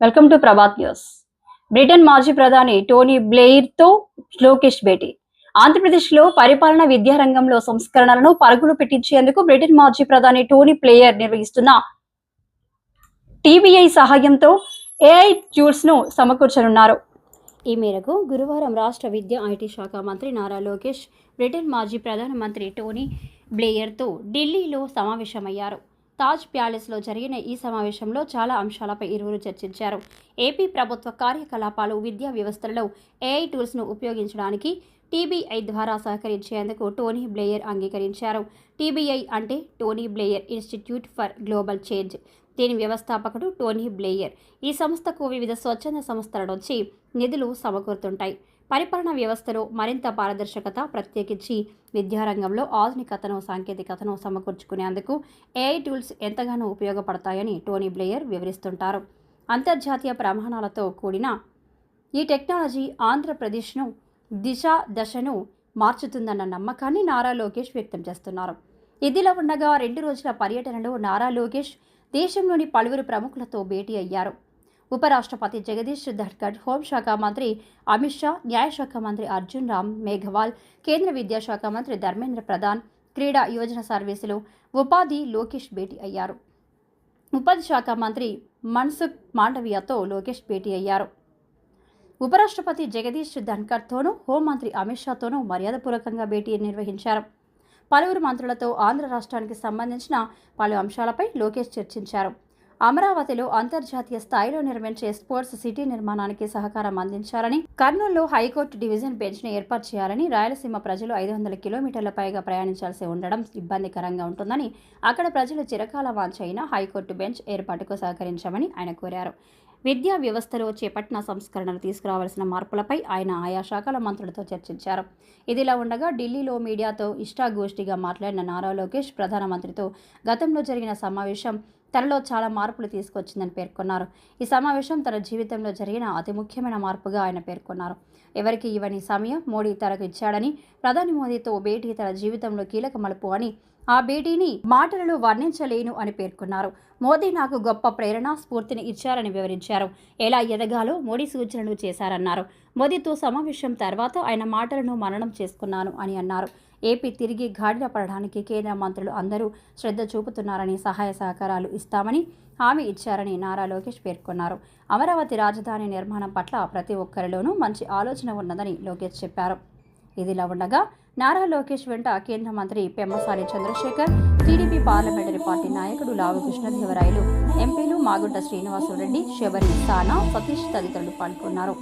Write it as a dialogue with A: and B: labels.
A: Welcome to Prabhat news. Britain మాజీ ప్రధాని Tony Blair తో లోకేష్ భేటీ. ఆంధ్రప్రదేశ్లో పరిపాలన విద్యారంగంలో సంస్కరణలను పరుగులు పెట్టించేందుకు బ్రిటన్ మాజీ ప్రధాని టోనీ బ్లెయిర్ నిర్వహిస్తున్న టీబీఐ సహాయంతో ఏఐ టూల్స్ ను సమకూర్చనున్నారు. ఈ మేరకు గురువారం రాష్ట్ర విద్య ఐటీ శాఖ మంత్రి నారా లోకేష్ బ్రిటన్ మాజీ ప్రధానమంత్రి టోనీ బ్లెయిర్తో ఢిల్లీలో సమావేశమయ్యారు. తాజ్ ప్యాలెస్లో జరిగిన ఈ సమావేశంలో చాలా అంశాలపై ఇరువురు చర్చించారు. ఏపీ ప్రభుత్వ కార్యకలాపాలు, విద్యా వ్యవస్థలలో ఏఐ టూల్స్ను ఉపయోగించడానికి టీబీఐ ద్వారా సహకరించేందుకు టోనీ బ్లెయిర్ అంగీకరించారు. టీబీఐ అంటే Tony Blair institute for global change. దీని వ్యవస్థాపకుడు టోనీ బ్లెయిర్. ఈ సంస్థకు వివిధ స్వచ్ఛంద సంస్థల నుంచి నిధులు సమకూరుతుంటాయి. పరిపాలనా వ్యవస్థలో మరింత పారదర్శకత, ప్రత్యేకించి విద్యారంగంలో ఆధునికతను, సాంకేతికతను సమకూర్చుకునేందుకు ఏఐ టూల్స్ ఎంతగానో ఉపయోగపడతాయని టోనీ బ్లెయిర్ వివరిస్తుంటారు. అంతర్జాతీయ ప్రమాణాలతో కూడిన ఈ టెక్నాలజీ ఆంధ్రప్రదేశ్ను దశను మార్చుతుందన్న నమ్మకాన్ని నారా లోకేష్ వ్యక్తం చేస్తున్నారు. ఇదిలా ఉండగా 2 రోజుల పర్యటనలో నారా లోకేష్ దేశంలోని పలువురు ప్రముఖులతో భేటీ అయ్యారు. ఉపరాష్ట్రపతి జగదీష్ ధన్కర్, హోంశాఖ మంత్రి అమిత్ షా, న్యాయశాఖ మంత్రి అర్జున్ రామ్ మేఘవాల్, కేంద్ర విద్యాశాఖ మంత్రి ధర్మేంద్ర ప్రధాన్, క్రీడా యువజన సర్వీసులు ఉపాధి లోకేష్ భేటీ అయ్యారు. ఉపాధి శాఖ మంత్రి మన్సుఖ్ మాండవియాతో లోకేష్ భేటీ అయ్యారు. ఉపరాష్ట్రపతి జగదీష్ ధన్కర్తోనూ, హోంమంత్రి అమిత్ షాతోనూ మర్యాదపూర్వకంగా భేటీ నిర్వహించారు. పలువురు మంత్రులతో ఆంధ్ర రాష్ట్రానికి సంబంధించిన పలు అంశాలపై లోకేష్ చర్చించారు. అమరావతిలో అంతర్జాతీయ స్థాయిలో నిర్మించే స్పోర్ట్స్ సిటీ నిర్మాణానికి సహకారం అందించాలని, కర్నూలులో హైకోర్టు డివిజన్ బెంచ్ను ఏర్పాటు చేయాలని, రాయలసీమ ప్రజలు 500 కిలోమీటర్ల పైగా ప్రయాణించాల్సి ఉండడం ఇబ్బందికరంగా ఉంటుందని, అక్కడ ప్రజలు చిరకాల వాంఛ అయిన హైకోర్టు బెంచ్ ఏర్పాటుకు సహకరించామని ఆయన కోరారు. విద్యా వ్యవస్థలో చేపట్టిన సంస్కరణలు తీసుకురావాల్సిన మార్పులపై ఆయన ఆయా శాఖల మంత్రులతో చర్చించారు. ఇదిలా ఉండగా ఢిల్లీలో మీడియాతో ఇష్టాగోష్ఠిగా మాట్లాడిన నారా లోకేష్ ప్రధానమంత్రితో గతంలో జరిగిన సమావేశం తనలో చాలా మార్పులు తీసుకొచ్చిందని పేర్కొన్నారు. ఈ సమావేశం తన జీవితంలో జరిగిన అతి ముఖ్యమైన మార్పుగా ఆయన పేర్కొన్నారు. ఎవరికి ఇవ్వని సమయం మోడీ తనకు ఇచ్చాడని, ప్రధాని మోదీతో భేటీ తన జీవితంలో కీలక మలుపు అని, ఆ భేటీని మాటలలో వర్ణించలేను అని పేర్కొన్నారు. మోదీ నాకు గొప్ప ప్రేరణ, స్ఫూర్తిని ఇచ్చారని వివరించారు. ఎలా ఎదగాలో మోడీ సూచనలు చేశారన్నారు. మోదీతో సమావేశం తర్వాత ఆయన మాటలను మననం చేసుకున్నాను అని అన్నారు. ఏపీ తిరిగి గాడిన పడడానికి కేంద్ర మంత్రులు అందరూ శ్రద్ధ చూపుతున్నారని, సహాయ సహకారాలు ఇస్తామని హామీ ఇచ్చారని నారా లోకేష్ పేర్కొన్నారు. అమరావతి రాజధాని నిర్మాణం పట్ల ప్రతి ఒక్కరిలోనూ మంచి ఆలోచన ఉన్నదని లోకేష్ చెప్పారు. ఇదిలా ఉండగా నారా లోకేష్ వెంట కేంద్ర మంత్రి Pemmasani Chandrasekhar, TDP parliamentary party నాయకుడు లావు కృష్ణదేవరాయలు, ఎంపీలు మాగుంట శ్రీనివాసరెడ్డి, శబరి, సానా, సతీష్ తదితరులు పాల్గొన్నారు.